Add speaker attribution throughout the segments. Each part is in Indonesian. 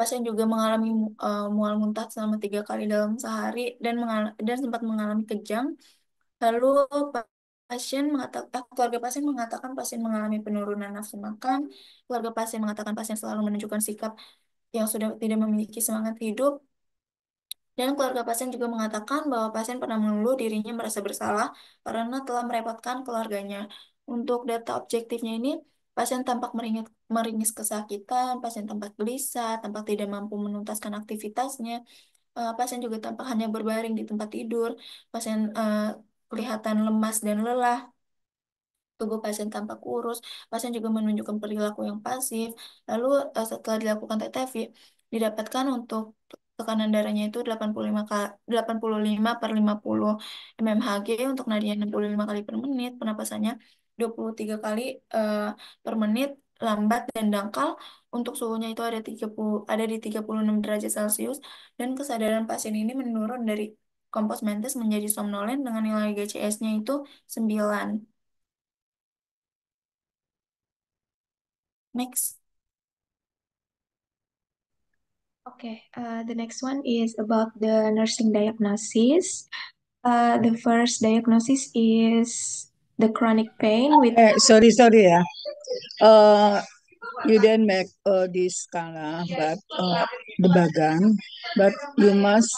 Speaker 1: pasien juga mengalami mual muntah selama 3 kali dalam sehari dan sempat mengalami kejang. Lalu keluarga pasien mengatakan pasien mengalami penurunan nafsu makan. Keluarga pasien mengatakan pasien selalu menunjukkan sikap yang sudah tidak memiliki semangat hidup. Dan keluarga pasien juga mengatakan bahwa pasien pernah mengeluh dirinya merasa bersalah karena telah merepotkan keluarganya. Untuk data objektifnya ini, pasien tampak meringis kesakitan, pasien tampak gelisah, tampak tidak mampu menuntaskan aktivitasnya. Pasien juga tampak hanya berbaring di tempat tidur. Pasien kelihatan lemas dan lelah. Tubuh pasien tampak kurus, pasien juga menunjukkan perilaku yang pasif. Lalu setelah dilakukan TTV, didapatkan untuk tekanan darahnya itu 85 per 50 mmHg, untuk nadinya 65 kali per menit, pernapasannya 23 kali eh, per menit, lambat dan dangkal. Untuk suhunya itu ada di 36 derajat Celcius, dan kesadaran pasien ini menurun dari kompos mentis menjadi somnolen dengan nilai GCS-nya itu 9. Next.
Speaker 2: Okay, the next one is about the nursing diagnosis. The first diagnosis is the chronic pain with.
Speaker 3: Sorry ya. Uh, you didn't make this skala, but the bagan, but you must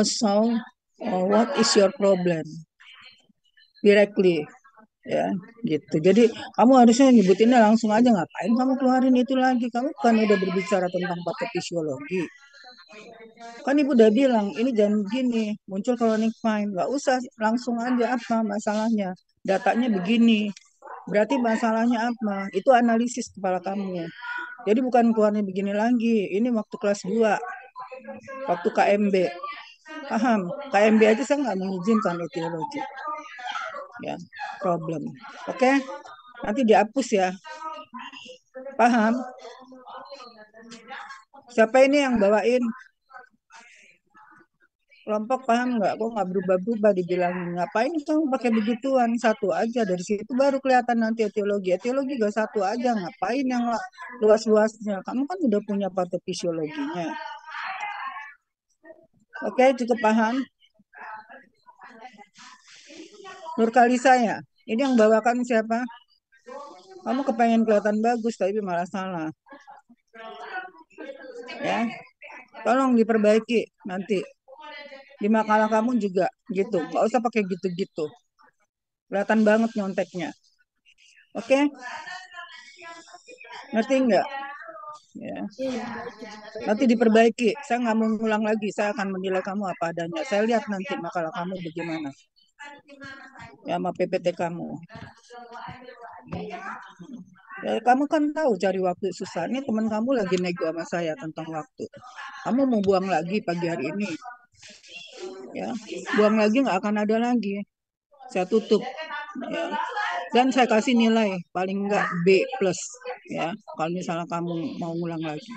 Speaker 3: solve what is your problem directly, ya gitu. Jadi kamu harusnya nyebutinnya langsung aja, ngapain kamu keluarin itu lagi? Kamu kan udah berbicara tentang patofisiologi. Kan ibu udah bilang ini jangan begini, muncul chronic pain, nggak usah langsung aja apa masalahnya. Datanya begini, berarti masalahnya apa? Itu analisis kepala kamu. Jadi bukan keluarnya begini lagi. Ini waktu kelas 2, waktu KMB. Paham? KMB aja saya nggak mengizinkan etiologi. Ya, problem. Oke? Nanti dihapus ya. Paham? Siapa ini yang bawain kelompok, paham nggak? Kok nggak berubah-berubah dibilang ngapain kamu pakai begituan? Satu aja, dari situ baru kelihatan nanti etiologi. Etiologi gak satu aja, ngapain yang luas-luasnya? Kamu kan udah punya patofisiologinya. Oke, cukup paham? Nur Kalisa ya? Ini yang bawakan siapa? Kamu kepengen kelihatan bagus tapi malah salah. Ya, tolong diperbaiki nanti. Di makalah kamu juga gitu. Gak usah pakai gitu-gitu. Kelihatan banget nyonteknya. Oke? Ngerti nggak? Ya.
Speaker 1: Iya, baik.
Speaker 3: Nanti diperbaiki. Saya nggak mau ngulang lagi. Saya akan menilai kamu apa adanya. Saya lihat nanti makalah kamu bagaimana. Ya, sama PPT kamu. Ya, kamu kan tahu cari waktu susah. Ini teman kamu lagi nego sama saya tentang waktu. Kamu mau buang lagi pagi hari ini. Ya, buang lagi nggak akan ada lagi. Saya tutup. Ya. Dan saya kasih nilai paling enggak B plus. Ya, kalau misalnya kamu mau ngulang lagi.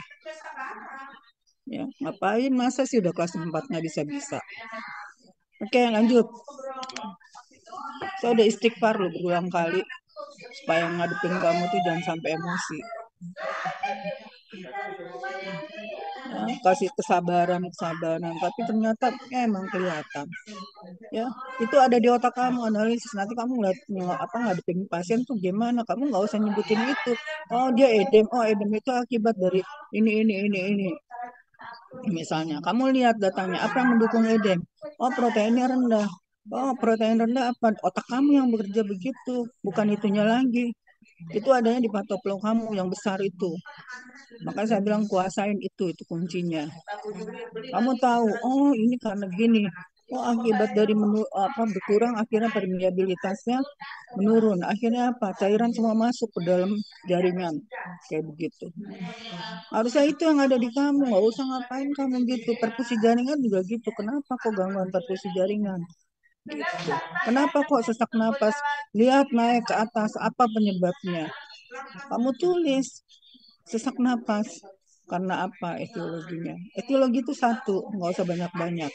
Speaker 3: Ya, ngapain masa sih udah kelas 4 nggak bisa-bisa. Oke, lanjut. Saya udah istighfar loh berulang kali supaya ngadepin kamu tuh jangan sampai emosi. Ya, kasih kesabaran, tapi ternyata emang kelihatan. Ya, itu ada di otak kamu, analisis. Nanti kamu ngeliat apa ngadepin pasien tuh gimana? Kamu nggak usah nyebutin itu. Oh, dia edem. Oh, edem itu akibat dari ini. Misalnya, kamu lihat datanya, apa yang mendukung edem? Oh, proteinnya rendah. Oh, protein rendah apa? Otak kamu yang bekerja begitu, bukan itunya lagi. Itu adanya di patoplo kamu yang besar itu. Maka saya bilang kuasain itu kuncinya. Kamu tahu, oh ini karena gini. Oh, akibat dari berkurang, akhirnya permeabilitasnya menurun. Akhirnya apa? Cairan semua masuk ke dalam jaringan. Kayak begitu. Harusnya itu yang ada di kamu, nggak usah ngapain kamu gitu. Perfusi jaringan juga gitu. Kenapa kok gangguan perfusi jaringan? Gitu. Kenapa kok sesak napas? Lihat naik ke atas, apa penyebabnya? Kamu tulis sesak napas. Karena apa etiologinya? Etiologi itu satu, nggak usah banyak-banyak.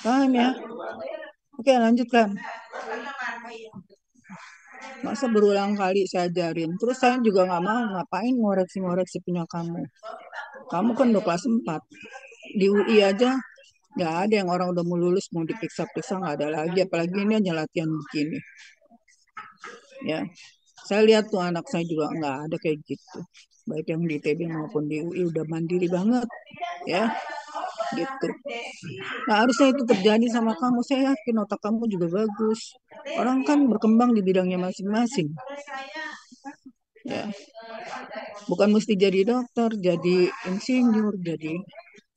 Speaker 3: Paham ya? Oke, lanjutkan. Masa berulang kali saya ajarin. Terus saya juga nggak mau ngapain ngoreksi-ngoreksi punya kamu. Kamu kan udah kelas 4. Di UI aja nggak ada yang orang udah mau lulus mau diperiksa-periksa, nggak ada lagi. Apalagi ini hanya latihan begini. Ya, saya lihat tuh anak saya juga nggak ada kayak gitu. Baik yang di ITB maupun di UI udah mandiri banget. Ya, gitu. Nah, harusnya itu terjadi sama kamu. Saya yakin otak kamu juga bagus. Orang kan berkembang di bidangnya masing-masing. Ya, bukan mesti jadi dokter, jadi insinyur, jadi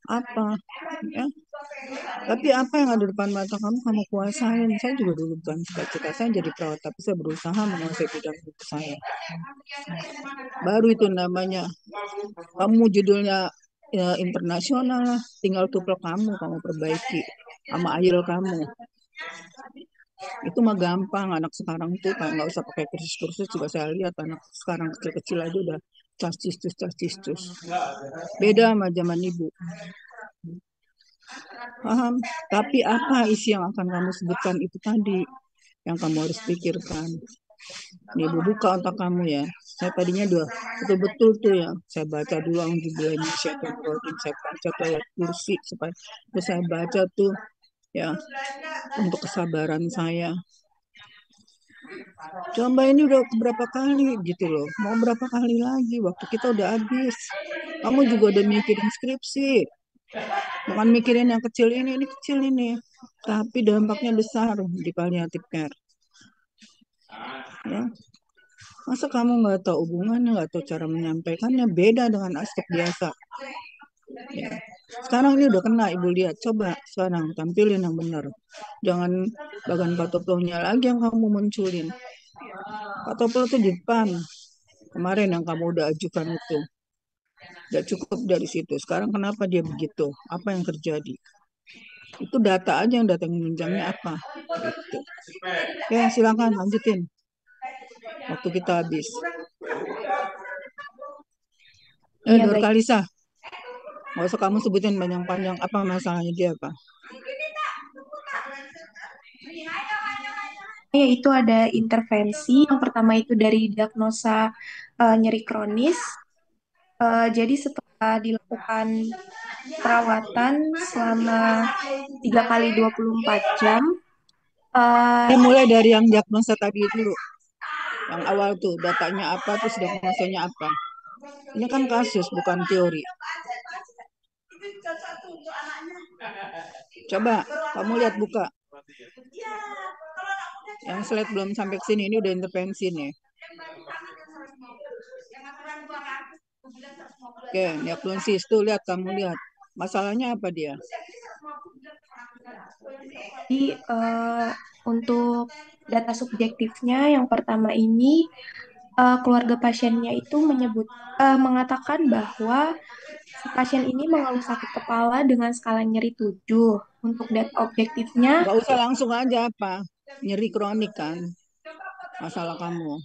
Speaker 3: apa. Ya. Tapi apa yang ada depan mata kamu, kamu kuasain. Saya juga dulu bukan cita-cita saya jadi perawat, tapi saya berusaha menguasai bidang itu saya. Baru itu namanya. Kamu judulnya ya, internasional lah. Tinggal tuplek kamu perbaiki sama ayel kamu. Itu mah gampang. Anak sekarang tuh nggak usah pakai kursus-kursus juga saya lihat anak sekarang kecil-kecil aja udah cas cis cus. Beda sama zaman ibu. Paham? Tapi apa isi yang akan kamu sebutkan itu tadi yang kamu harus pikirkan. Nih, ibu buka otak kamu ya. Saya tadinya udah betul-betul tuh ya. Saya baca dulu yang judulnya Syaitan Rojim. Saya baca tuh ayat kursi supaya terus saya baca tuh ya untuk kesabaran saya. Coba ini udah berapa kali gitu loh. Mau berapa kali lagi? Waktu kita udah habis. Kamu juga udah mikirin skripsi. Bukan mikirin yang kecil ini kecil ini. Tapi dampaknya besar di palliative care. Ya. Masa kamu nggak tahu hubungannya, nggak tahu cara menyampaikannya, beda dengan aspek biasa. Ya. Sekarang ini udah kena, ibu lihat. Coba sekarang tampilin yang benar. Jangan bagan patoplonya lagi yang kamu munculin. Patoplo itu di depan. Kemarin yang kamu udah ajukan itu. Udah cukup dari situ. Sekarang kenapa dia begitu? Apa yang terjadi? Itu data aja, yang data yang menunjangnya apa. Gitu. Ya, silakan lanjutin. Waktu kita habis.
Speaker 2: Iya,
Speaker 3: Nur
Speaker 2: baik.
Speaker 3: Kalisa. Nggak usah kamu sebutin panjang-panjang apa masalahnya dia apa.
Speaker 2: Yaitu ada intervensi. Yang pertama itu dari diagnosa nyeri kronis. Jadi setelah dilakukan perawatan selama 3 kali 24 jam,
Speaker 3: Kita mulai dari yang diagnosa tadi dulu. Yang awal tuh datanya apa, terus diagnosanya apa. Ini kan kasus bukan teori. Coba kamu lihat buka. Yang slide belum sampai ke sini, ini udah intervensi nih. Oke, diagnosis tuh lihat, kamu lihat. Masalahnya apa dia?
Speaker 2: jadi untuk data subjektifnya yang pertama ini keluarga pasiennya itu mengatakan bahwa si pasien ini mengeluh sakit kepala dengan skala nyeri 7. Untuk data objektifnya,
Speaker 3: Gak usah langsung aja apa. Nyeri kronik kan. Masalah kamu.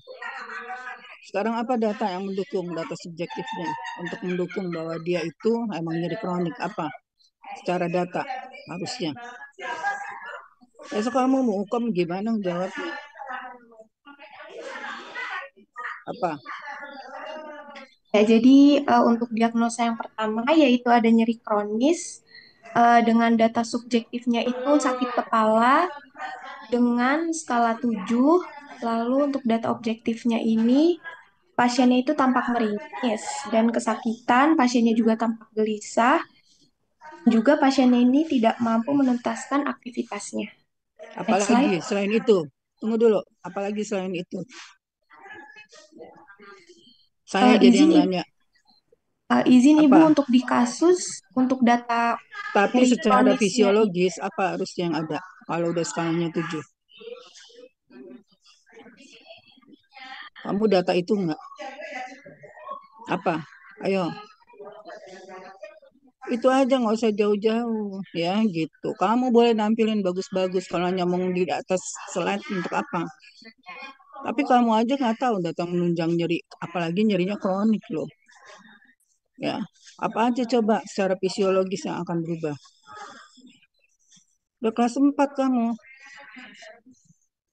Speaker 3: Sekarang apa data yang mendukung data subjektifnya untuk mendukung bahwa dia itu emang nyeri kronik apa? Secara data harusnya. Besok kamu mau hukum gimana jawabnya? Apa?
Speaker 2: ya jadi untuk diagnosa yang pertama yaitu ada nyeri kronis dengan data subjektifnya itu sakit kepala dengan skala 7. Lalu untuk data objektifnya ini pasiennya itu tampak meringis dan kesakitan, pasiennya juga tampak gelisah, juga pasiennya ini tidak mampu menuntaskan aktivitasnya. Next slide.
Speaker 3: Apalagi selain itu? Tunggu dulu. Apalagi selain itu? Saya jadi
Speaker 2: Izin
Speaker 3: yang
Speaker 2: Ibu,
Speaker 3: nanya.
Speaker 2: izin Ibu
Speaker 3: Apa?
Speaker 2: untuk di kasus untuk data
Speaker 3: Tapi
Speaker 2: nyeri
Speaker 3: secara
Speaker 2: kronisnya ini.
Speaker 3: fisiologis apa harusnya yang ada? Kalau udah skalanya 7. Kamu data itu enggak? Apa? Ayo. Itu aja nggak usah jauh-jauh ya gitu. Kamu boleh nampilin bagus-bagus kalau nyamung di atas slide untuk apa? Tapi kamu aja nggak tahu data menunjang nyeri, apalagi nyerinya kronik loh. Ya, apa aja coba secara fisiologis yang akan berubah? Udah kelas 4 kamu.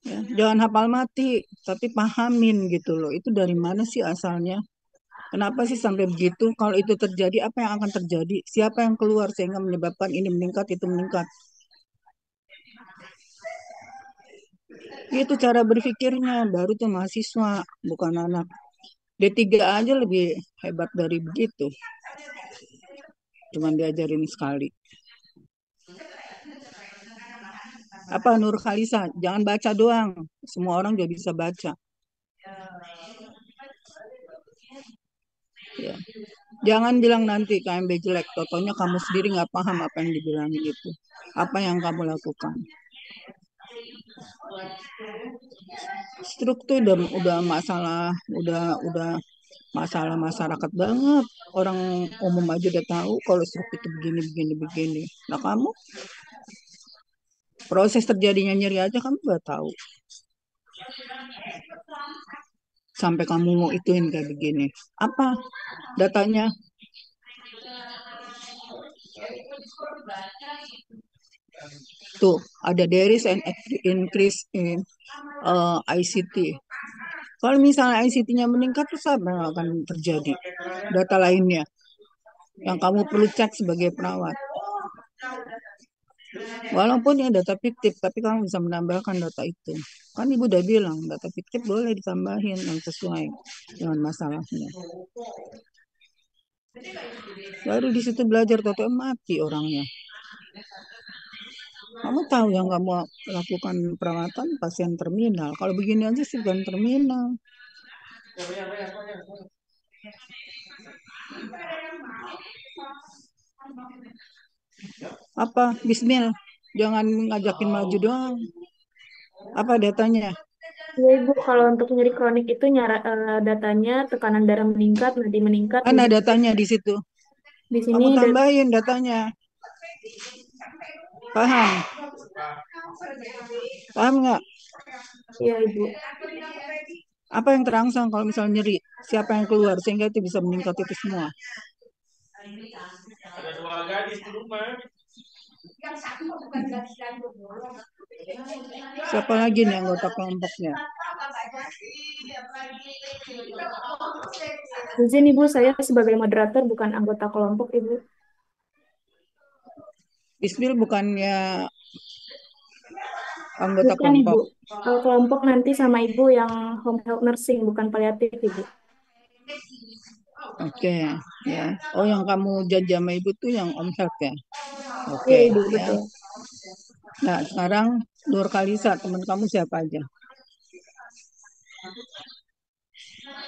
Speaker 3: Ya, jangan hafal mati, tapi pahamin gitu loh. Itu dari mana sih asalnya? Kenapa sih sampai begitu? Kalau itu terjadi, apa yang akan terjadi? Siapa yang keluar sehingga menyebabkan ini meningkat, itu meningkat? Itu cara berpikirnya, baru tuh mahasiswa, bukan anak. D3 aja lebih hebat dari begitu. Cuman diajarin sekali. Apa Nur Khalisa? Jangan baca doang. Semua orang juga bisa baca. Ya. Jangan bilang nanti KMB jelek. Totonya kamu sendiri nggak paham apa yang dibilangin itu. Apa yang kamu lakukan. Struktur udah masalah, udah masalah masyarakat banget. Orang umum aja udah tahu kalau struktur itu begini, begini, begini. Nah kamu proses terjadinya nyeri aja kamu nggak tahu. Sampai kamu mau ituin kayak begini. Apa datanya? Tuh, ada there is an increase in ICT. Kalau misalnya ICT-nya meningkat, terus apa yang akan terjadi? Data lainnya yang kamu perlu cek sebagai perawat. Walaupun yang data fiktif, tapi kamu bisa menambahkan data itu. Kan ibu udah bilang, data fiktif boleh ditambahin yang sesuai dengan masalahnya. Baru di situ belajar, toto mati orangnya. Kamu tahu yang kamu lakukan perawatan pasien terminal. Kalau begini aja sih bukan terminal. Apa? Bismil. Jangan ngajakin maju doang. Apa datanya?
Speaker 1: Ya Ibu, kalau untuk nyeri kronik itu datanya tekanan darah meningkat, nadi meningkat,
Speaker 3: Mana datanya di situ?
Speaker 1: di sini
Speaker 3: Kamu tambahin datanya. Paham? Paham nggak?
Speaker 1: ya Ibu.
Speaker 3: Apa yang terangsang kalau misalnya nyeri? Siapa yang keluar sehingga itu bisa meningkat itu semua? Siapa lagi nih anggota kelompoknya?
Speaker 1: Izin Ibu, saya sebagai moderator bukan anggota kelompok Ibu.
Speaker 3: Ismil bukannya anggota
Speaker 1: Bukan Ibu.
Speaker 3: kelompok.
Speaker 1: Kelompok nanti sama Ibu yang home health nursing, bukan paliatif Ibu.
Speaker 3: Oke, ya. Oh, yang kamu janji sama ibu tuh yang Om Health ya?
Speaker 1: Iya
Speaker 3: Oke,
Speaker 1: Ibu,
Speaker 3: ya.
Speaker 1: betul.
Speaker 3: Nah, sekarang Nur Kalisa, teman kamu siapa aja?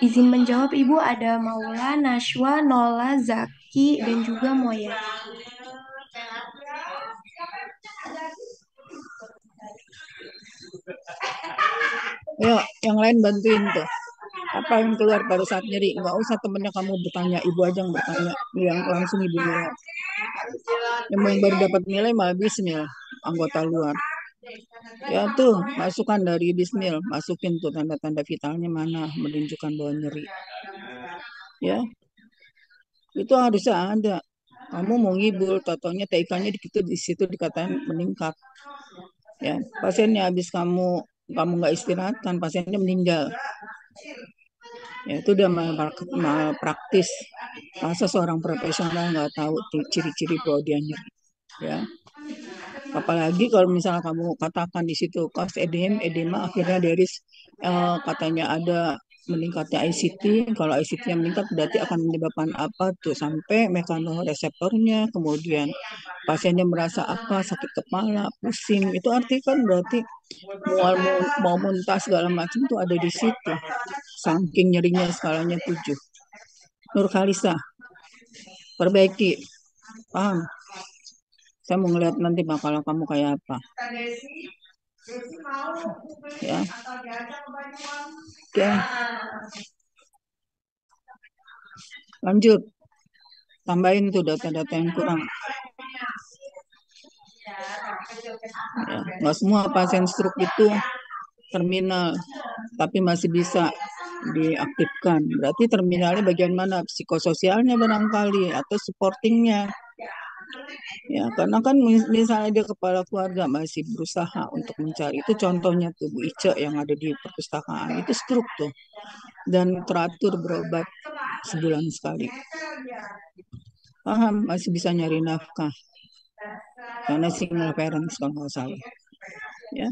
Speaker 2: Izin menjawab Ibu ada Maula, Nashwa, Nola, Zaki, dan juga Moya.
Speaker 3: Yuk, yang lain bantuin tuh. Apa yang keluar pada saat nyeri? Nggak usah temennya kamu bertanya, ibu aja yang bertanya. Yang langsung ibu nilai. Yang baru dapat nilai malah Bismil, anggota luar. Ya tuh, masukan dari Bismil, masukin tuh tanda-tanda vitalnya mana, menunjukkan bahwa nyeri. Ya, itu harusnya ada. Kamu mau ngibul, totonya TIK-nya di situ dikatain meningkat. Ya, pasiennya habis kamu nggak istirahat kan pasiennya meninggal. Ya, itu udah malpraktis. Masa seorang profesional nggak tahu ciri-ciri bahwa dia nyeri. Ya, apalagi kalau misalnya kamu katakan di situ cause edema akhirnya dari katanya ada meningkatnya ICT. Kalau ICT-nya meningkat berarti akan menyebabkan apa tuh sampai mekanoreseptornya, kemudian pasiennya merasa apa, sakit kepala, pusing. Itu artinya kan berarti mau muntah segala macam tuh ada di situ. Saking nyerinya skalanya 7. Nur Kalisa, perbaiki. Paham? Saya mau ngeliat nanti makalah kamu kayak apa. Ya. Oke. Lanjut. Tambahin tuh data-data yang kurang. Ya. Nggak semua pasien stroke itu terminal, tapi masih bisa diaktifkan. Berarti terminalnya bagian mana? Psikososialnya barangkali atau supportingnya. Ya, karena kan misalnya dia kepala keluarga masih berusaha untuk mencari. Itu contohnya tuh Bu Ica yang ada di perpustakaan. Itu stroke tuh. Dan teratur berobat sebulan sekali. Paham, masih bisa nyari nafkah. Karena single parents kalau nggak salah. Ya,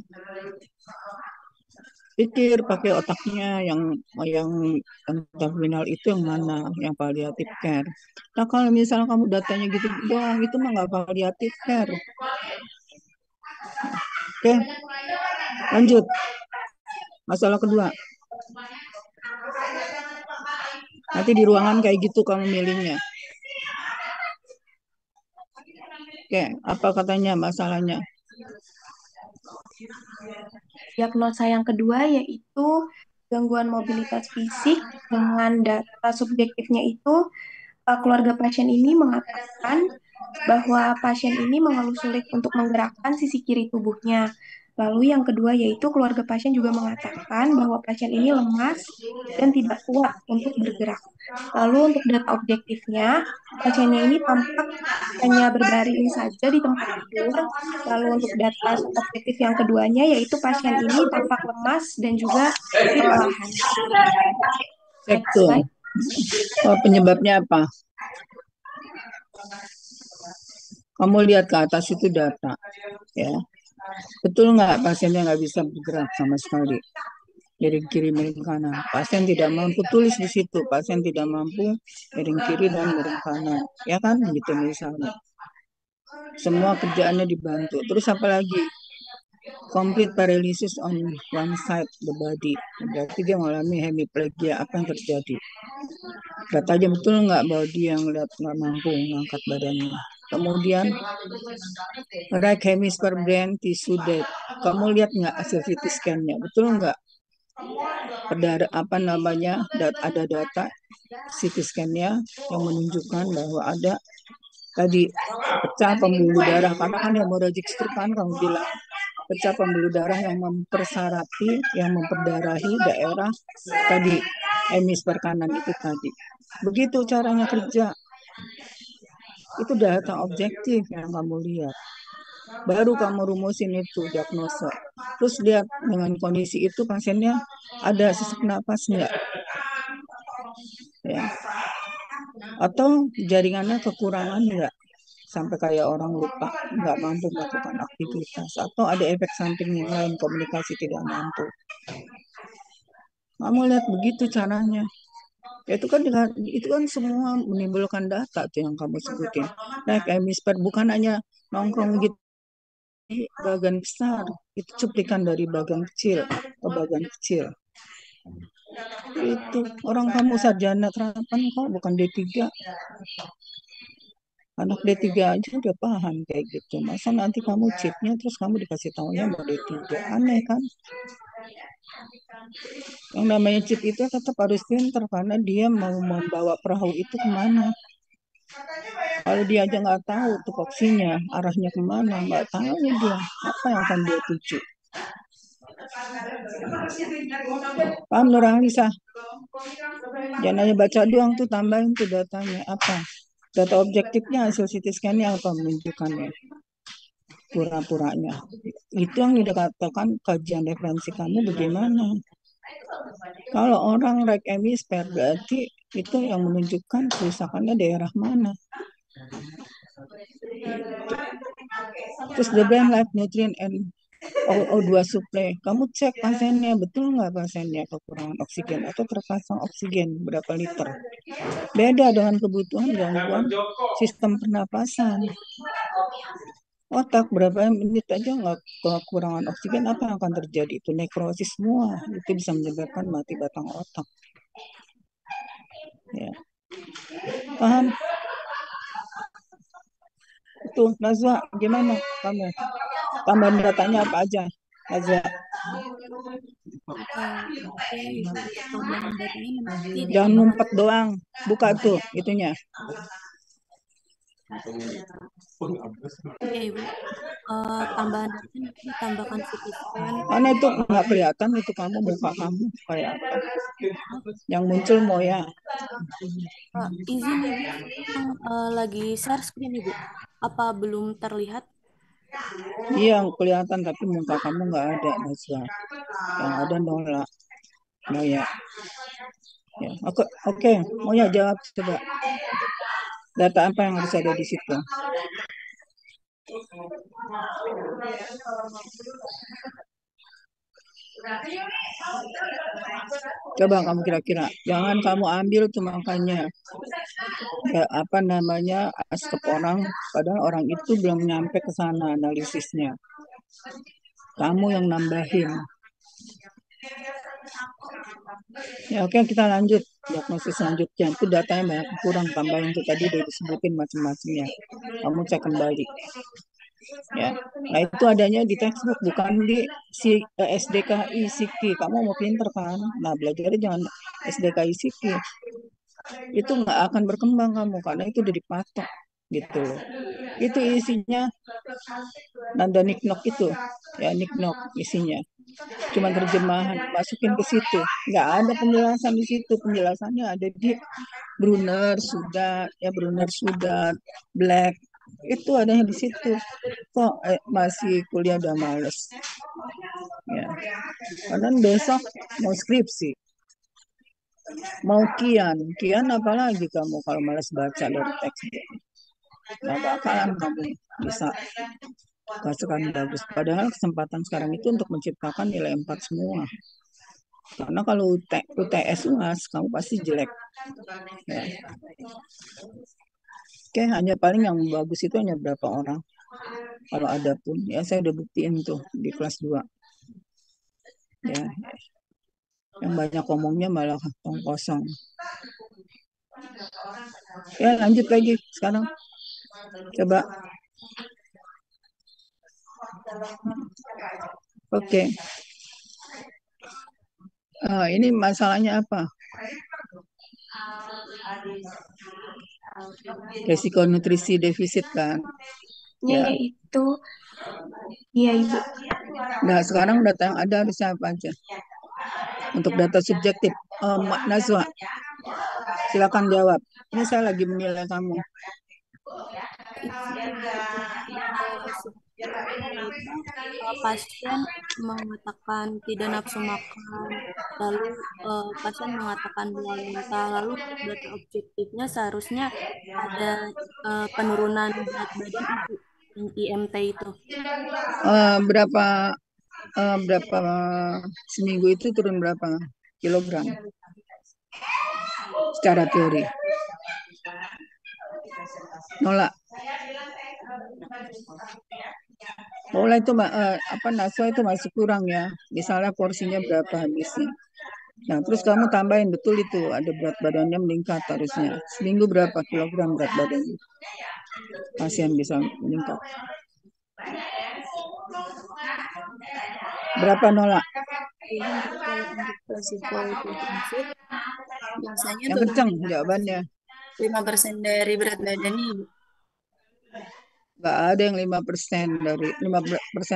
Speaker 3: pikir pakai otaknya yang terminal itu yang mana, yang palliative care. Nah kalau misalnya kamu datanya gitu doang, itu mah nggak palliative care. Oke, lanjut. Masalah kedua. Nanti di ruangan kayak gitu kamu milihnya. Oke, apa katanya masalahnya?
Speaker 2: Diagnosa yang kedua yaitu gangguan mobilitas fisik dengan data subjektifnya itu keluarga pasien ini mengatakan bahwa pasien ini mengeluh sulit untuk menggerakkan sisi kiri tubuhnya. Lalu yang kedua yaitu keluarga pasien juga mengatakan bahwa pasien ini lemas dan tidak kuat untuk bergerak. Lalu untuk data objektifnya, pasiennya ini tampak hanya berbaring saja di tempat tidur. Lalu untuk data subjektif yang keduanya yaitu pasien ini tampak lemas dan juga kelelahan.
Speaker 3: Cek
Speaker 2: Next
Speaker 3: tuh.
Speaker 2: slide.
Speaker 3: Oh, penyebabnya apa? Kamu lihat ke atas itu data, ya. Betul nggak pasiennya nggak bisa bergerak sama sekali? Miring kiri, miring kanan. Pasien tidak mampu, tulis di situ. Pasien tidak mampu miring kiri dan miring kanan. Ya kan, gitu misalnya. Semua kerjaannya dibantu. Terus apa lagi? Complete paralysis on one side the body. Berarti dia mengalami hemiplegia. Apa yang terjadi? Lihat aja betul nggak bahwa dia yang lihat nggak mampu mengangkat badannya. Kemudian right hemisphere brain tissue dead. Kamu lihat nggak hasil CT scan-nya? Betul nggak? Apa namanya? Ada data CT scan-nya yang menunjukkan bahwa ada tadi pecah pembuluh darah, karena kan hemorrhagic stroke kan kamu bilang pecah pembuluh darah yang mempersarati, yang memperdarahi daerah tadi hemisfer kanan itu tadi. Begitu caranya kerja. Itu data objektif yang kamu lihat. Baru kamu rumusin itu diagnosa. Terus lihat dengan kondisi itu pasiennya ada sesak napas enggak? Ya. Atau jaringannya kekurangan enggak? Sampai kayak orang lupa, nggak mampu melakukan aktivitas. Atau ada efek samping yang lain, komunikasi tidak mampu. Kamu lihat begitu caranya. Itu kan semua menimbulkan data tuh yang kamu sebutin. Nah, hemisfer bukan hanya nongkrong gitu di bagian besar, itu cuplikan dari bagian kecil ke bagian kecil. Itu orang kamu sarjana terapan kok, bukan D3. Anak D3 aja udah paham kayak gitu. Masa nanti kamu chipnya terus kamu dikasih tahunya mau D3. Aneh kan? Yang namanya chip itu tetap harus pinter karena dia mau membawa perahu itu kemana. Kalau dia aja nggak tahu tupoksinya, arahnya kemana, nggak tahu dia apa yang akan dia tuju. Paham Nurang Lisa? Jangan hanya baca doang tuh, tambahin tuh datanya apa. Data objektifnya hasil CT scan-nya apa menunjukkannya. Pura-puranya. Itu yang dikatakan kajian referensi kamu bagaimana. Kalau orang right hemisphere berarti itu yang menunjukkan kerusakannya daerah mana. Terus the brain life nutrient and O2 supply. Kamu cek pasiennya, betul nggak pasiennya kekurangan oksigen atau terpasang oksigen berapa liter. Beda dengan kebutuhan gangguan sistem pernapasan. Otak berapa menit aja nggak kekurangan oksigen, apa yang akan terjadi? Itu nekrosis semua. Itu bisa menyebabkan mati batang otak. Ya. Paham? Itu Nazwa, gimana kamu? Tambahan datanya apa aja, Nazwa?
Speaker 4: Oke, Ibu, untuk tambahan datanya nanti
Speaker 3: Jangan ngumpet doang. Buka tuh itunya.
Speaker 4: Iya Ibu. Tambahan data nanti ditambahkan CT scan.
Speaker 3: Karena itu nggak kelihatan itu kamu muka kamu kayak apa.
Speaker 4: Oh,
Speaker 3: Yang muncul moya.
Speaker 4: izin Ibu, saya yang lagi share screen Ibu. Apa belum terlihat?
Speaker 3: Iya yang kelihatan tapi muka kamu nggak ada Nazwa. Yang ada nolak moya. Ya, oke, oke, moya jawab coba. Data apa yang harus ada di situ? Coba kamu kira-kira, jangan kamu ambil tuh makanya ya, apa namanya stop orang, padahal orang itu belum nyampe ke sana analisisnya. Kamu yang nambahin. Ya oke kita lanjut diagnosis selanjutnya. Itu datanya banyak kurang tambahin itu tadi udah disebutin macam-macamnya. Kamu cek kembali. Ya, nah itu adanya di textbook bukan di SDKI SIKI. Kamu mau pinter kan? Nah belajarnya jangan SDKI SIKI. Itu nggak akan berkembang kamu karena itu udah dipatok gitu loh. Itu isinya nanda niknok itu ya niknok isinya. Cuma terjemahan masukin ke situ. Nggak ada penjelasan di situ. Penjelasannya ada di Brunner sudah Black itu adanya di situ. Kok masih kuliah udah males ya. Karena besok mau skripsi, mau kian apalagi kamu kalau malas baca dari teks. Nggak bakalan kamu bisa masukan bagus. Padahal kesempatan sekarang itu untuk menciptakan nilai 4 semua. Karena kalau UTS UAS, kamu pasti jelek. Ya. Oke, hanya paling yang bagus itu hanya berapa orang. Kalau ada pun, ya saya udah buktiin tuh di kelas 2. Ya, yang banyak ngomongnya malah kosong. Ya, lanjut lagi sekarang. Coba. Oke. Ini masalahnya apa? Resiko nutrisi defisit kan?
Speaker 2: Ya,
Speaker 3: Ya.
Speaker 2: yaitu, iya Ibu.
Speaker 3: Nah, sekarang data yang ada harusnya apa aja? Untuk data subjektif, Mbak Nazwa, silakan jawab. Ini saya lagi menilai kamu.
Speaker 4: Izin Ibu, untuk data subjektifnya itu pasien mengatakan tidak nafsu makan, lalu pasien mengatakan mual muntah, lalu untuk data objektifnya seharusnya ada penurunan berat badan Ibu yang IMT itu.
Speaker 3: Berapa berapa seminggu itu turun berapa kilogram secara teori? Nolak. Mulai itu apa Naswa itu masih kurang ya. Misalnya porsinya berapa habisnya. Nah, terus kamu tambahin betul itu ada berat badannya meningkat harusnya. Seminggu berapa kilogram berat badan pasien bisa meningkat? Berapa nolak?
Speaker 1: Jadi kalau untuk resiko defisit, biasanya
Speaker 3: Yang
Speaker 1: turun
Speaker 3: kenceng jawabannya.
Speaker 1: 5% dari berat badannya, Ibu.
Speaker 3: Nggak ada yang 5%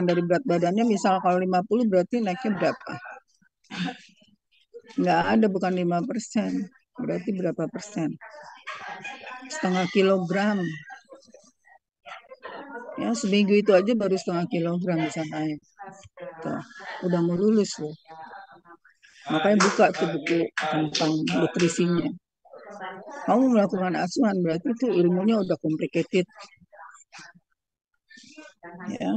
Speaker 3: dari berat badannya. Misal kalau 50 berarti naiknya berapa? Nggak ada, bukan 5%. Berarti berapa persen? Setengah kilogram. Ya, seminggu itu aja baru setengah kilogram bisa naik. Tuh, udah mau lulus loh. Makanya buka tuh buku tentang nutrisinya. Kamu melakukan asuhan berarti itu ilmunya udah complicated. Ya.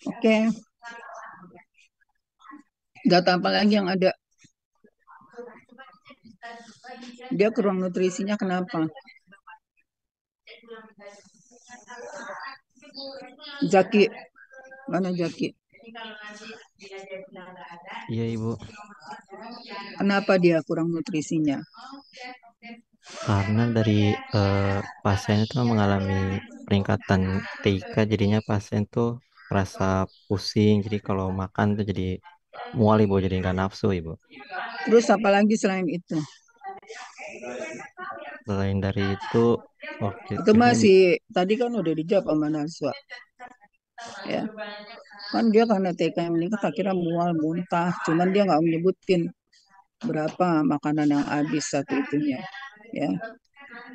Speaker 3: Oke. Data apa lagi yang ada? Dia kurang nutrisinya kenapa? Jaki, mana Jaki?
Speaker 5: Iya Ibu,
Speaker 3: Kenapa dia kurang nutrisinya?
Speaker 5: karena dari pasien itu mengalami peningkatan TIK, jadinya pasien tuh merasa pusing, jadi kalau makan tuh jadi mual Ibu, jadi nggak nafsu Ibu.
Speaker 3: Terus apa lagi selain itu?
Speaker 5: Selain dari itu, waktu
Speaker 3: Itu
Speaker 5: ini
Speaker 3: masih tadi kan udah dijawab sama Naswa, ya. Kan dia karena TK yang meningkat akhirnya mual, muntah, cuman dia nggak menyebutin berapa makanan yang habis satu itunya, ya.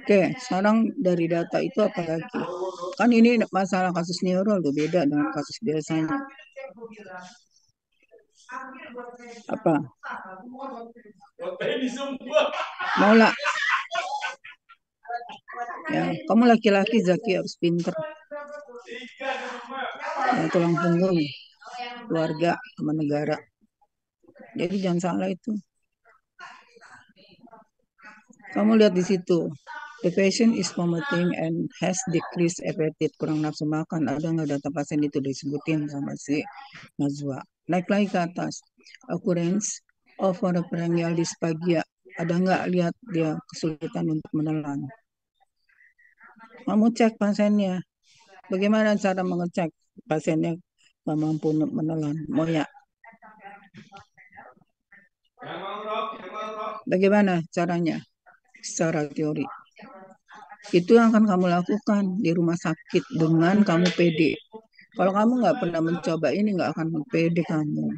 Speaker 3: Oke, sekarang dari data itu apa lagi? Kan ini masalah kasus neuro tuh beda dengan kasus biasanya. Apa? Mau lah, ya. Kamu laki-laki Zaki harus pinter. Ya, tulang punggung keluarga sama negara. Jadi jangan salah itu. Kamu lihat di situ. The patient is vomiting and has decreased appetite. Kurang nafsu makan. Ada nggak data pasien itu disebutin sama si Nazwa? Naik lagi ke atas. Occurrence of oropharyngeal dysphagia. Ada nggak lihat dia kesulitan untuk menelan? Kamu cek pasiennya. Bagaimana cara mengecek pasiennya nggak mampu menelan? Moya. Bagaimana caranya? Secara teori. Itu yang akan kamu lakukan di rumah sakit dengan kamu pede. Kalau kamu nggak pernah mencoba ini, nggak akan pede kamu.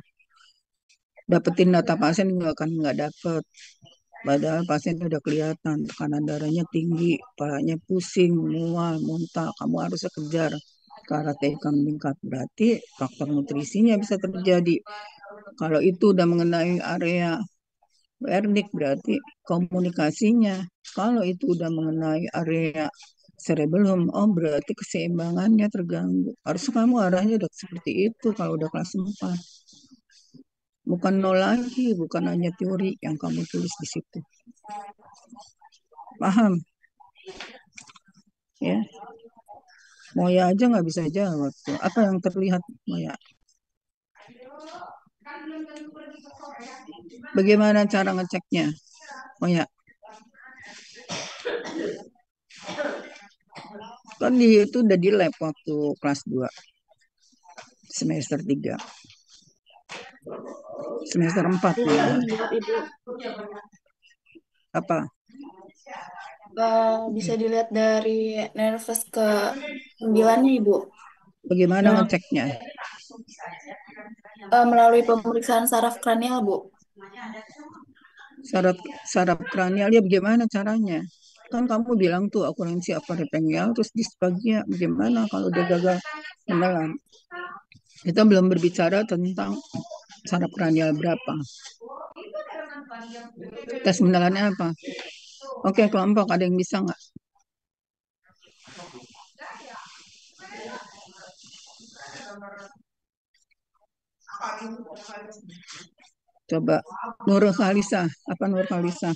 Speaker 3: Dapetin data pasien nggak dapet. Padahal pasien udah kelihatan tekanan darahnya tinggi, kepalanya pusing, mual, muntah. Kamu harus kejar ke arah TK meningkat. Berarti faktor nutrisinya bisa terjadi. Kalau itu udah mengenai area wernik berarti komunikasinya. Kalau itu udah mengenai area cerebellum, oh berarti keseimbangannya terganggu. Harus kamu arahnya udah seperti itu kalau udah kelas 4. Bukan nol lagi, bukan hanya teori yang kamu tulis di situ. Paham? Ya. Moya aja nggak bisa jawab tuh. Apa yang terlihat Moya? Bagaimana cara ngeceknya? Moya. Kan itu udah di lab waktu kelas 2. Semester 3. Semester 4.
Speaker 1: Bisa dilihat Ibu.
Speaker 3: Apa?
Speaker 1: Bisa dilihat dari nervous ke 9-nya Ibu.
Speaker 3: Bagaimana
Speaker 1: Nah,
Speaker 3: ngeceknya?
Speaker 1: melalui pemeriksaan saraf kranial Bu.
Speaker 3: Saraf kranial ya bagaimana caranya? Kan kamu bilang tuh akurensi oropharyngeal terus disphagia. Bagaimana kalau udah gagal menelan? Kita belum berbicara tentang saraf kranial berapa. Tes menelannya apa? Oke, kelompok ada yang bisa nggak? Coba Nur Khalisa. Apa Nur Khalisa?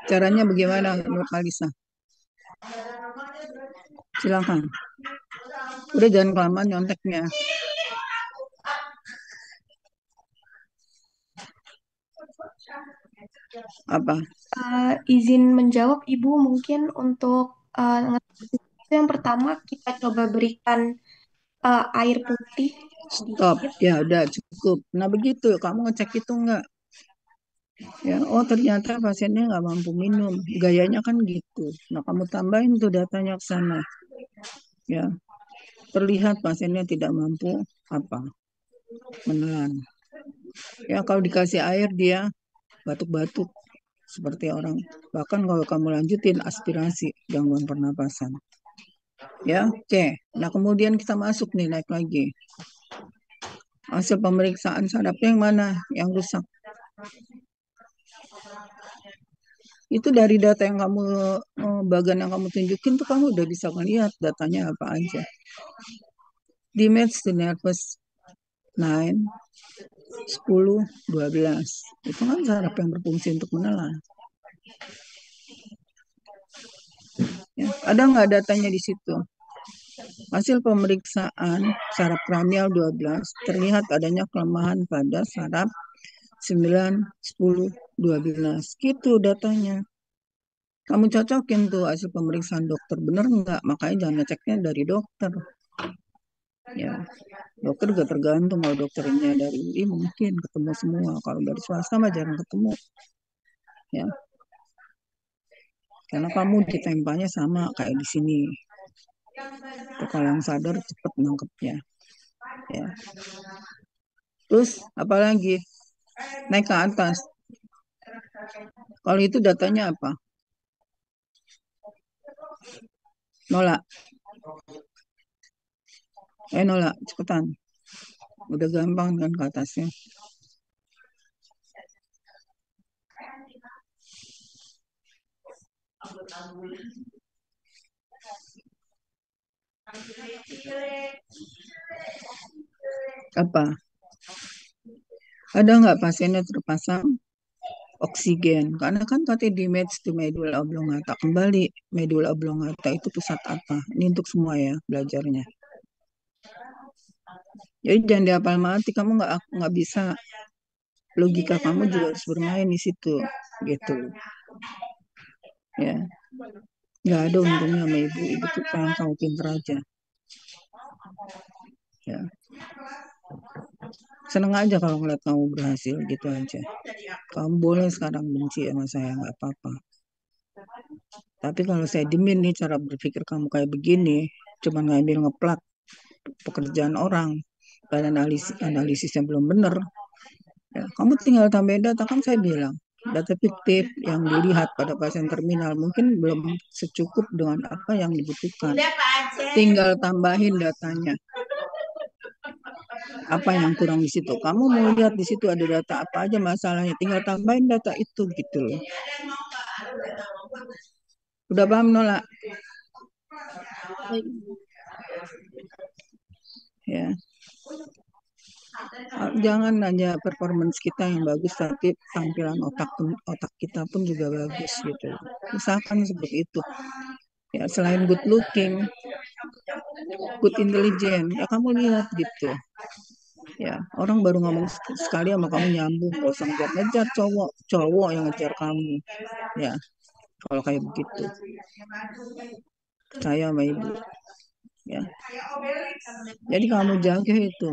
Speaker 3: Caranya bagaimana Nur Khalisa? Silakan. Udah jangan kelamaan nyonteknya. Apa?
Speaker 2: Izin menjawab Ibu mungkin untuk itu yang pertama kita coba berikan air putih
Speaker 3: Stop.
Speaker 2: sedikit.
Speaker 3: Ya udah cukup. Nah begitu. Kamu ngecek itu enggak? Ya, oh ternyata pasiennya nggak mampu minum. Gayanya kan gitu. Nah kamu tambahin tuh datanya ke sana. Ya, terlihat pasiennya tidak mampu apa menelan. Ya kalau dikasih air dia batuk-batuk seperti orang. Bahkan kalau kamu lanjutin aspirasi gangguan pernapasan. Ya, oke. Nah kemudian kita masuk nih naik lagi. Hasil pemeriksaan sarafnya yang mana yang rusak? Itu dari data yang kamu bagian yang kamu tunjukin tuh kamu udah bisa melihat datanya apa aja. Damage to nervous 9, 10, 12. Itu kan saraf yang berfungsi untuk menelan. Ya, ada nggak datanya di situ? Hasil pemeriksaan saraf kranial 12 terlihat adanya kelemahan pada saraf 9, 10, 12. Gitu datanya. Kamu cocokin tuh hasil pemeriksaan dokter. Bener nggak? Makanya jangan ngeceknya dari dokter. Ya, dokter juga tergantung. Kalau dokternya dari UI mungkin ketemu semua. Kalau dari swasta mah jarang ketemu. Ya, karena kamu ditempanya sama kayak di sini. Tuh, kalau yang sadar cepet nangkepnya. Ya. Terus apalagi naik ke atas. Kalau itu datanya apa? Nolak. Nolak, cepetan. Udah gampang kan ke atasnya. Apa? Ada nggak pasiennya terpasang oksigen? Karena kan katanya di match to medula oblongata. Kembali, medula oblongata itu pusat apa? Ini untuk semua ya belajarnya. Jadi jangan dihafal mati. Kamu nggak bisa, logika kamu juga harus bermain di situ, gitu. Ya, nggak ada untungnya sama ibu. Ibu tuh pengen kamu pinter aja. Ya, seneng aja kalau ngeliat kamu berhasil gitu aja. Kamu boleh sekarang benci sama saya, nggak apa-apa. Tapi kalau saya diemin nih cara berpikir kamu kayak begini, cuma ngambil ngeplak pekerjaan orang, pada analisis yang belum benar, ya, kamu tinggal tambahin data. Kan saya bilang data fiktif yang dilihat pada pasien terminal mungkin belum secukup dengan apa yang dibutuhkan. Tinggal tambahin datanya. Apa yang kurang di situ? Kamu mau lihat di situ ada data apa aja masalahnya, tinggal tambahin data itu gitu loh. Udah paham Nola?
Speaker 4: Baik.
Speaker 3: Ya. Jangan hanya performance kita yang bagus, tapi tampilan otak kita pun juga bagus gitu. Misalkan seperti itu. Ya, selain good looking, good intelligent, ya kamu lihat gitu. Ya, orang baru ngomong sekali sama kamu nyambung, gak usah ngejar cowok yang ngejar kamu. Ya, kalau kayak begitu. Percaya sama ibu. Ya. Jadi kamu jaga itu.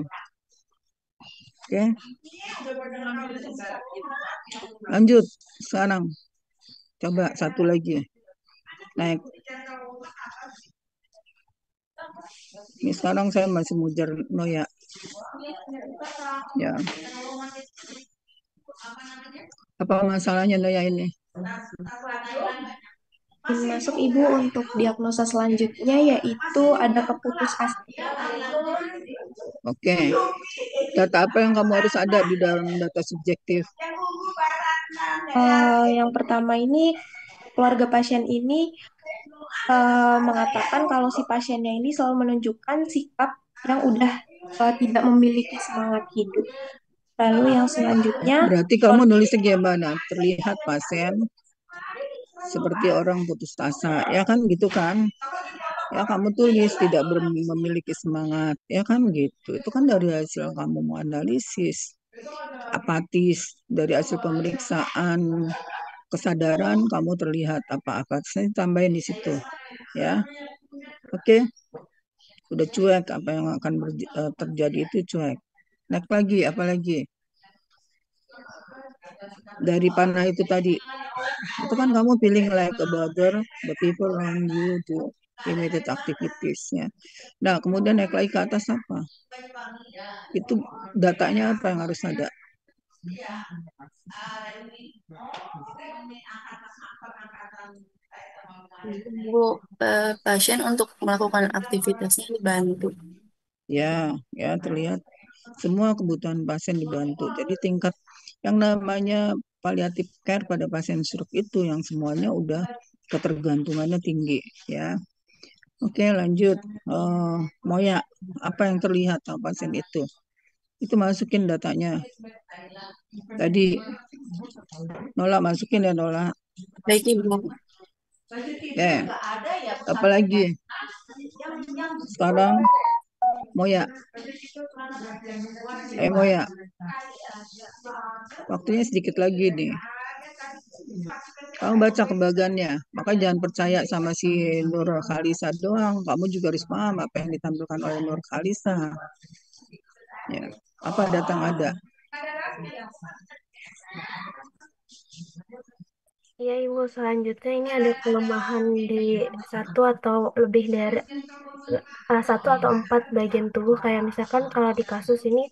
Speaker 3: Oke. Lanjut sekarang. Coba satu lagi. Naik. Ini sekarang saya masih mujar Noya. Ya. Apa masalahnya Noya ini?
Speaker 2: Masuk Ibu untuk diagnosa selanjutnya yaitu ada keputusasaan.
Speaker 3: Oke. Data apa yang kamu harus ada di dalam data subjektif?
Speaker 2: Yang pertama ini keluarga pasien ini mengatakan kalau si pasiennya ini selalu menunjukkan sikap yang udah tidak memiliki semangat hidup. Lalu yang selanjutnya,
Speaker 3: Berarti kamu nulisnya gimana? Terlihat pasien seperti orang putus asa, ya kan gitu kan? Ya kamu tulis tidak memiliki semangat, ya kan gitu. Itu kan dari hasil kamu mau analisis, apatis, dari hasil pemeriksaan kesadaran kamu terlihat apa-apa. Saya tambahin di situ, ya. Oke, udah cuek apa yang akan terjadi itu cuek. Naik lagi, apa lagi? Dari panah itu tadi, itu kan kamu feeling like a bother, the people around you do immediate activities ya. Nah, kemudian naik lagi ke atas apa? Itu datanya apa yang harus ada?
Speaker 1: Bu, pasien untuk melakukan aktivitasnya dibantu.
Speaker 3: Ya terlihat semua kebutuhan pasien dibantu. Jadi tingkat yang namanya palliative care pada pasien stroke itu yang semuanya udah ketergantungannya tinggi ya. Oke, lanjut. Moya, apa yang terlihat sama pasien itu? Itu masukin datanya. Tadi Nola masukin ya Nola.
Speaker 1: Baik, Ibu.
Speaker 3: Apalagi sekarang Moya. Moya. Waktunya sedikit lagi nih. Kamu baca kebagannya. Makanya jangan percaya sama si Nur Khalisa doang. Kamu juga harus paham apa yang ditampilkan oleh Nur Khalisa. Ya. Apa datang ada.
Speaker 6: Iya Ibu, selanjutnya ini ada kelemahan di satu atau lebih dari satu atau empat bagian tubuh. Kayak misalkan kalau di kasus ini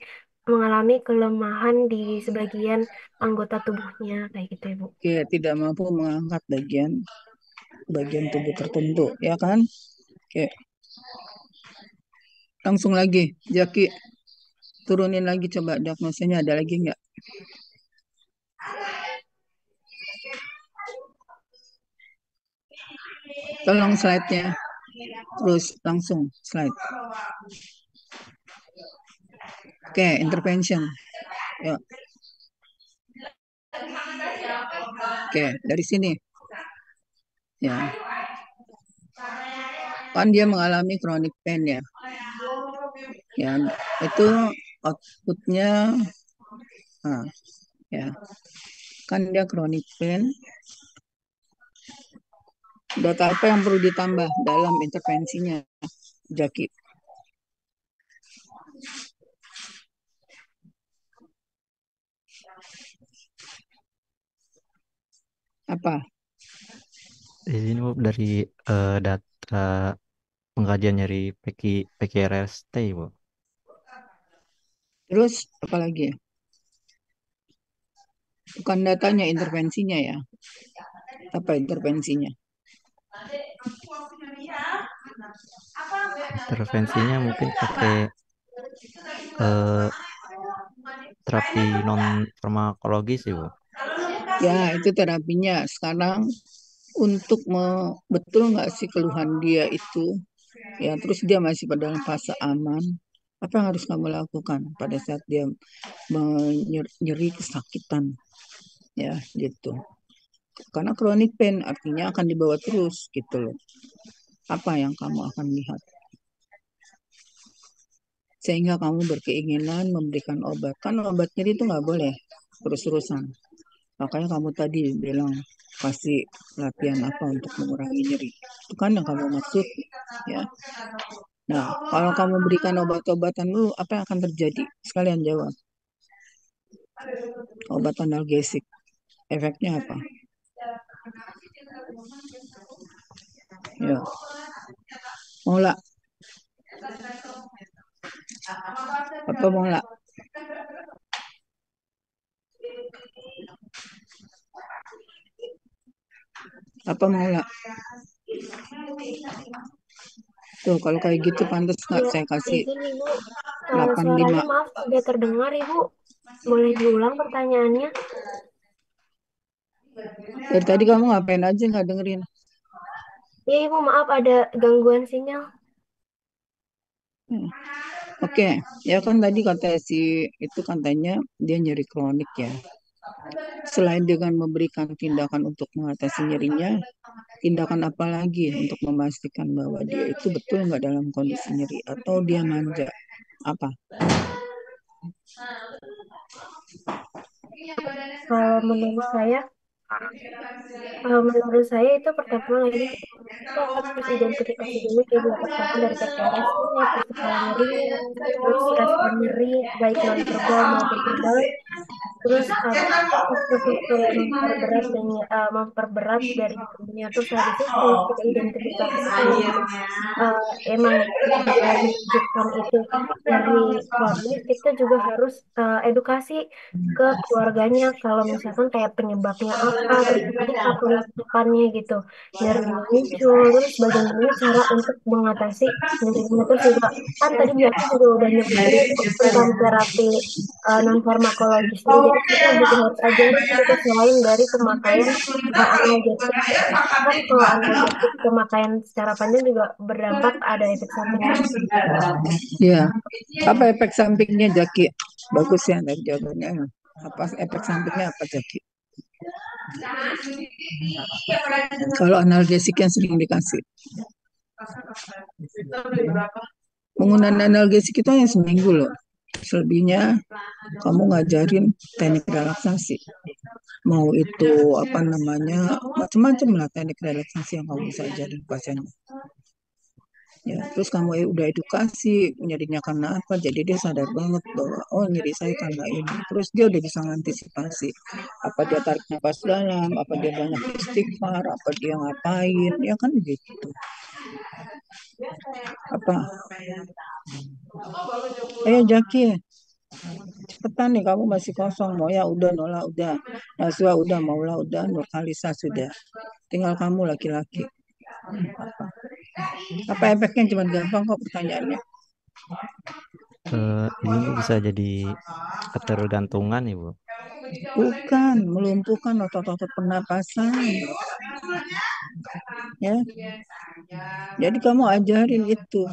Speaker 6: mengalami kelemahan di sebagian anggota tubuhnya, kayak gitu Ibu.
Speaker 3: Oke, tidak mampu mengangkat bagian bagian tubuh tertentu, ya kan? Oke, langsung lagi, Jaki, turunin lagi coba diagnosanya ada lagi nggak? Tolong slide-nya, terus langsung slide. Oke, intervention. Ya. Oke, dari sini. Ya. Kan dia mengalami chronic pain ya. Ya, itu outputnya ya. Kan dia chronic pain. Data apa yang perlu ditambah dalam intervensinya, Jaki? Apa?
Speaker 5: Di sini Bu, dari data pengkajian nyeri PKRST, Bu.
Speaker 3: Terus apa lagi? Bukan datanya, intervensinya ya. Apa intervensinya?
Speaker 5: Intervensinya mungkin pakai eh, terapi non farmakologis sih, Bu.
Speaker 3: Ya, itu terapinya. Sekarang untuk betul nggak sih keluhan dia itu, ya terus dia masih pada dalam fase aman, apa yang harus kamu lakukan pada saat dia nyeri kesakitan, ya gitu. Karena chronic pain artinya akan dibawa terus gitu loh. Apa yang kamu akan lihat? Sehingga kamu berkeinginan memberikan obat. Kan obat nyeri itu nggak boleh terus-terusan. Makanya kamu tadi bilang pasti latihan apa untuk mengurangi nyeri. Itu kan yang kamu maksud, ya. Nah, kalau kamu berikan obat-obatan dulu, apa yang akan terjadi? Sekalian jawab. Obat analgesik, efeknya apa? Ya, mau lah. Apa mau lah? Apa mau lah? Tuh, kalau kayak gitu pantas nggak
Speaker 6: Ya,
Speaker 3: saya kasih
Speaker 6: izin Ibu.
Speaker 3: 85.
Speaker 6: Suaranya maaf tidak terdengar Ibu. Boleh diulang pertanyaannya?
Speaker 3: Dari tadi kamu ngapain aja nggak dengerin?
Speaker 6: Ya Ibu, maaf ada gangguan sinyal.
Speaker 3: Hmm. Oke, ya kan tadi kata si itu katanya dia nyeri kronik ya. Selain dengan memberikan tindakan untuk mengatasi nyerinya, tindakan apa lagi untuk memastikan bahwa dia itu betul nggak dalam kondisi nyeri atau dia manja? Apa?
Speaker 6: Kalau menurut saya itu pertama lagi kita harus identifikasi dulu gejala pertama dari PTRS-nya, terus kepala nyerinya, terus respon nyeri baik nonverbal maupun verbal, terus apakah fase-fase memperberat dari nyerinya. Terus habis itu setelah kita identifikasi eh, emang gejala menunjukkan itu dari kronis, kita juga harus edukasi ke keluarganya kalau misalkan kayak penyebabnya apa, terus nanti kapan melakukannya gitu. Nyerinya muncul, terus bagaimana cara untuk mengatasi nyerinya. Terus juga kan tadi Jaki juga udah nyebutin tentang terapi non farmakologisnya. Jadi kita juga harus ajarin gitu selain dari pemakaian analgesik. Kan kalau analgesik pemakaian secara panjang juga berdampak ada efek sampingnya.
Speaker 3: Ya, apa efek sampingnya Jaki? Bagus ya dari jawabannya. Apa efek sampingnya apa Jaki? Kalau analgesik yang sering dikasih. Penggunaan analgesik itu hanya seminggu loh. Selebihnya kamu ngajarin teknik relaksasi. mau itu apa namanya macam-macam lah teknik relaksasi yang kamu bisa ajarin pasien. Ya, terus kamu udah edukasi nyerinya karena apa, jadi dia sadar banget bahwa oh nyeri saya karena ini, terus dia udah bisa mengantisipasi apa dia tarik nafas dalam, apa dia banyak istighfar, apa dia ngapain, ya kan gitu. Apa ayo Jaki, cepetan nih kamu masih kosong, mau ya udah, Nola udah, Naswa udah, Maula udah, Nur Kalisa sudah, tinggal kamu laki-laki. Apa efeknya, cuma gampang kok pertanyaannya.
Speaker 5: Ini Bu bisa jadi ketergantungan ya Bu.
Speaker 3: Bukan, melumpuhkan otot-otot pernapasan. Ya, jadi kamu ajarin itu.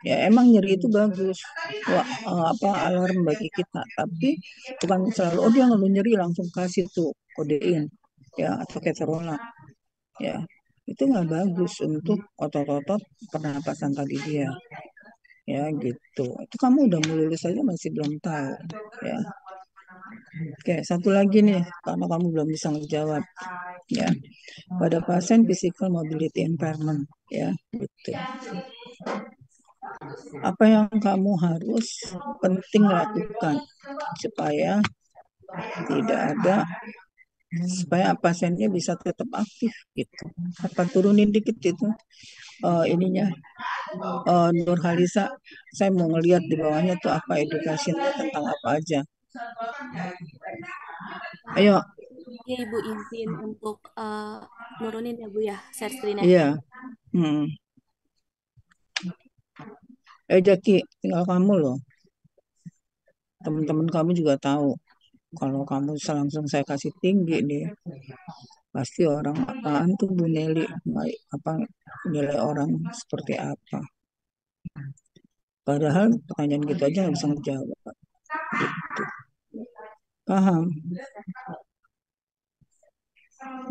Speaker 3: Ya emang nyeri itu bagus. Wah, apa alarm bagi kita. Tapi bukan selalu oh dia ngeluh nyeri langsung kasih tuh kodein ya atau keterola. Ya itu nggak bagus untuk otot-otot pernapasan tadi dia. Ya gitu. Itu kamu udah mau lulus aja masih belum tahu. Ya. Oke, satu lagi nih, karena kamu belum bisa menjawab, ya. Pada pasien physical mobility impairment, ya, gitu. Apa yang kamu harus penting lakukan supaya tidak ada, supaya pasiennya bisa tetap aktif, gitu. Apa turunin dikit itu ininya, Nur Halisa, saya mau ngelihat di bawahnya tuh apa edukasinya tentang apa aja. Ayo.
Speaker 4: Ya Ibu izin untuk nurunin ya Bu ya share screen-nya.
Speaker 3: Iya. Jaki, tinggal kamu loh. Teman-teman kamu juga tahu. Kalau kamu langsung saya kasih tinggi nih, pasti orang apaan tuh Bu Nelly, apa nilai orang seperti apa. Padahal pertanyaan gitu aja nggak bisa ngejawab. Gitu. Paham?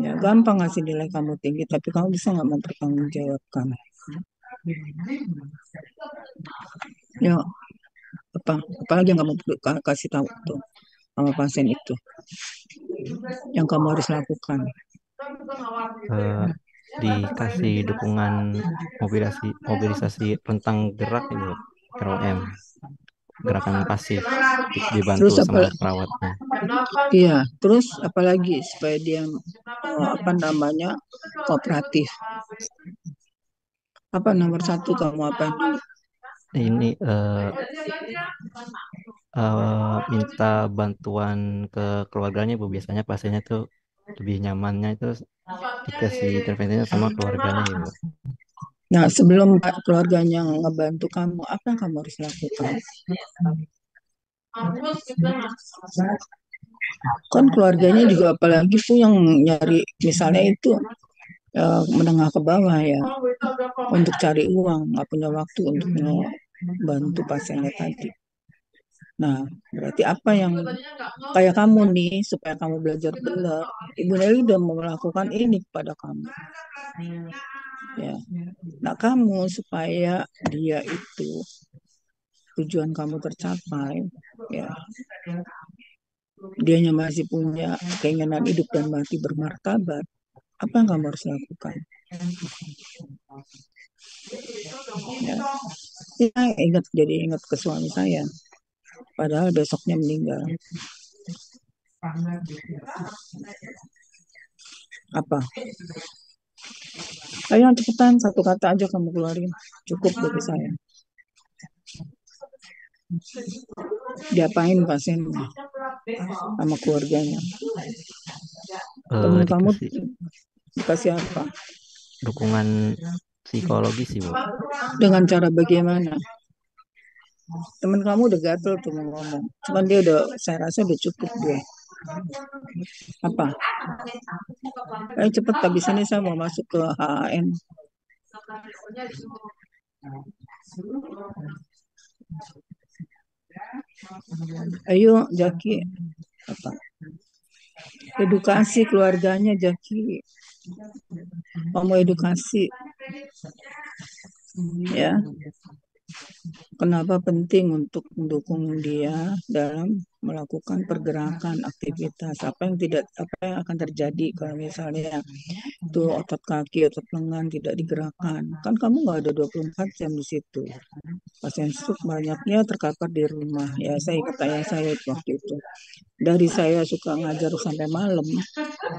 Speaker 3: Ya gampang ngasih nilai kamu tinggi, tapi kamu bisa nggak mempertanggungjawabkan. Ya apalagi yang kamu kasih tahu tuh sama pasien itu yang kamu harus lakukan.
Speaker 5: Dikasih dukungan mobilisasi rentang gerak Ibu, ROM, gerakan pasif, dibantu
Speaker 3: Terus
Speaker 5: sama perawatnya.
Speaker 3: Iya, terus apalagi supaya dia apa namanya kooperatif. Apa nomor satu kamu apa dulu?
Speaker 5: Ini minta bantuan ke keluarganya Bu. Biasanya pasiennya tuh lebih nyamannya itu dikasih intervensinya sama keluarganya ya Bu.
Speaker 3: Nah, sebelum keluarganya ngebantu kamu, apa yang kamu harus lakukan? Kan keluarganya juga apalagi tuh yang nyari, misalnya itu menengah ke bawah ya, untuk cari uang, nggak punya waktu untuk membantu pasiennya tadi. Nah, berarti apa yang kayak kamu nih, supaya kamu belajar benar, Ibu Nelly udah melakukan ini kepada kamu. Ya, nah kamu supaya dia itu tujuan kamu tercapai, ya, dianya masih punya keinginan hidup dan mati bermartabat, apa yang kamu harus lakukan? Ya, ingat ke suami saya, padahal besoknya meninggal. Apa? Ayo cepetan, satu kata aja kamu keluarin, cukup bagi saya. Diapain pasien sama keluarganya? Temen kamu dikasih apa?
Speaker 5: Dukungan psikologis sih Bu.
Speaker 3: Dengan cara bagaimana? Temen kamu udah gatel tuh mau ngomong, cuman dia udah, saya rasa udah cukup dia. Apa? Ayo cepet, habis ini saya mau masuk ke HAN. Ayo Jaki, apa? Edukasi keluarganya Jaki, kamu edukasi, ya. Kenapa penting untuk mendukung dia dalam melakukan pergerakan aktivitas, apa yang akan terjadi kalau misalnya itu otot kaki, otot lengan tidak digerakkan. Kan kamu nggak ada 24 jam di situ. Pasien stroke banyaknya terkapar di rumah. Ya, saya ingat ayah saya waktu itu. Dari saya suka ngajar sampai malam,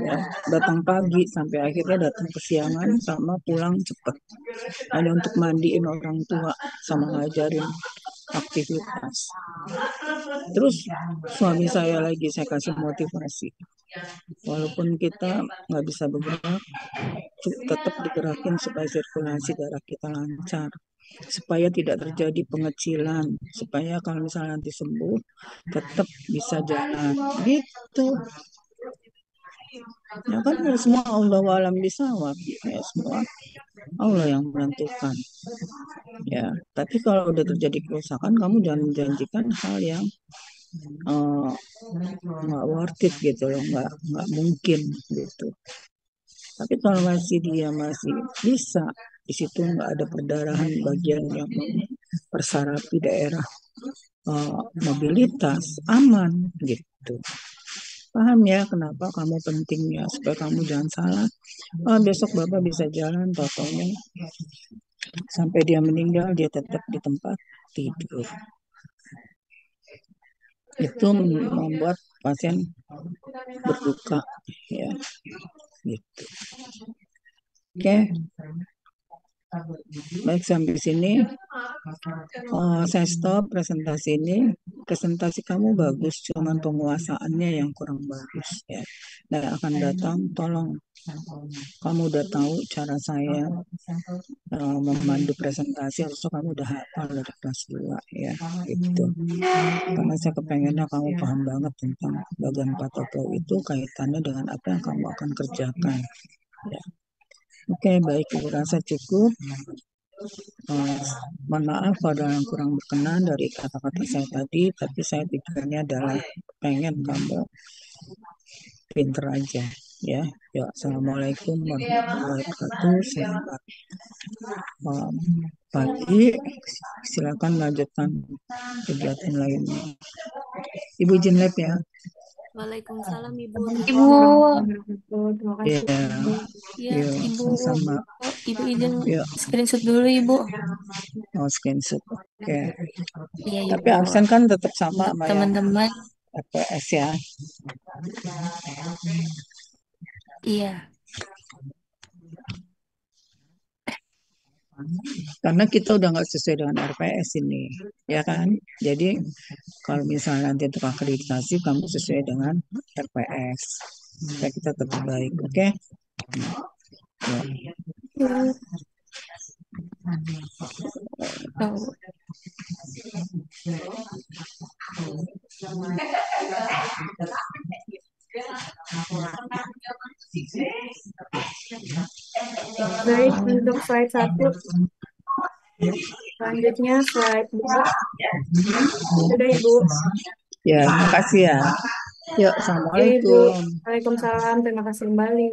Speaker 3: ya, datang pagi sampai akhirnya datang kesiangan sama pulang cepat. Hanya untuk mandiin orang tua sama ngajarin aktivitas. Terus suami saya lagi saya kasih motivasi. Walaupun kita nggak bisa bergerak, tetap digerakin supaya sirkulasi darah kita lancar, supaya tidak terjadi pengecilan, supaya kalau misalnya nanti sembuh tetap bisa jalan gitu. Ya kan semua Allah alam bisawab, ya semua Allah yang menentukan. Ya, tapi kalau udah terjadi kerusakan, kamu jangan menjanjikan hal yang eh, nggak worth it gitu loh, nggak mungkin gitu. Tapi kalau dia masih bisa, di situ nggak ada perdarahan bagian yang mempersarapi daerah mobilitas, aman gitu. Paham ya kenapa kamu pentingnya supaya kamu jangan salah. Besok Bapak bisa jalan, totalnya sampai dia meninggal dia tetap di tempat tidur. Itu membuat pasien berduka, ya gitu. Oke, baik sampai sini. Saya stop presentasi ini. Presentasi kamu bagus, cuman penguasaannya yang kurang bagus ya. Dan akan datang, tolong kamu udah tahu cara saya memandu presentasi, harusnya kamu udah hafal dari kelas 2 ya, gitu. Karena saya kepengennya kamu paham banget tentang bagian patoflow itu kaitannya dengan apa yang kamu akan kerjakan. Ya. Oke, baik, Ibu rasa cukup. Mohon maaf kalau ada yang kurang berkenan dari kata-kata saya tadi, tapi saya pikirnya adalah pengen kamu pinter aja ya. Ya, assalamualaikum warahmatullahi wabarakatuh. Selamat pagi. Silakan lanjutkan kegiatan lainnya. Ibu izin lab ya.
Speaker 4: Waalaikumsalam Ibu.
Speaker 6: Ibu, terima
Speaker 3: Ya,
Speaker 6: kasih.
Speaker 4: Ya,
Speaker 3: ya,
Speaker 4: Ibu.
Speaker 3: sama.
Speaker 4: Ibu izin
Speaker 3: Ya,
Speaker 4: screenshot dulu Ibu.
Speaker 3: screenshot. Oke.
Speaker 4: Iya
Speaker 3: Tapi
Speaker 4: Ibu.
Speaker 3: absen kan tetap sama
Speaker 4: Untuk
Speaker 3: sama yang
Speaker 4: teman-teman,
Speaker 3: FPS ya.
Speaker 4: iya.
Speaker 3: Karena kita udah nggak sesuai dengan RPS ini, ya kan? Jadi kalau misalnya nanti untuk akreditasi, kamu sesuai dengan RPS. Supaya kita tetap baik, oke? Ya.
Speaker 6: Hmm, tahu. Baik, untuk slide 1. Selanjutnya slide 2. Sudah Ibu.
Speaker 3: Ya, makasih ya. Yuk,
Speaker 6: Ya Ibu.
Speaker 3: assalamualaikum.
Speaker 6: Waalaikumsalam. Terima kasih kembali.